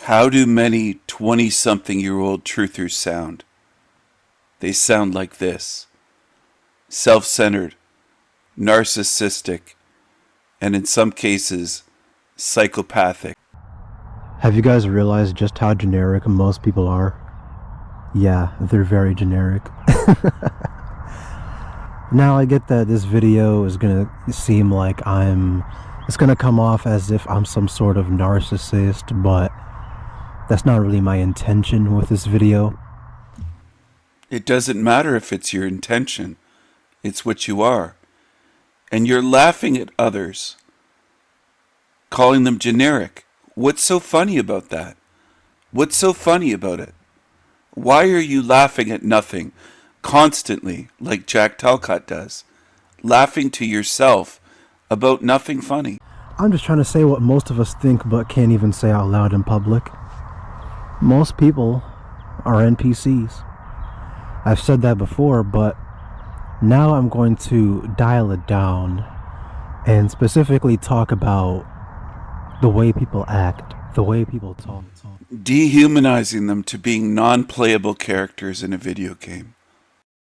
How do many 20-something-year-old truthers sound? They sound like this: self-centered, narcissistic, and in some cases, psychopathic. Have you guys realized just how generic most people are? Yeah, they're very generic. Now I get that this video is gonna seem like it's gonna come off as if I'm some sort of narcissist, but that's not really my intention with this video. It doesn't matter if it's your intention, it's what you are. And you're laughing at others, calling them generic. What's so funny about that? What's so funny about it? Why are you laughing at nothing constantly, like Jack Talcott does? Laughing to yourself about nothing funny. I'm just trying to say what most of us think but can't even say out loud in public. Most people are NPCs. I've said that before, but now I'm going to dial it down and specifically talk about the way people act, the way people talk. Dehumanizing them to being non-playable characters in a video game.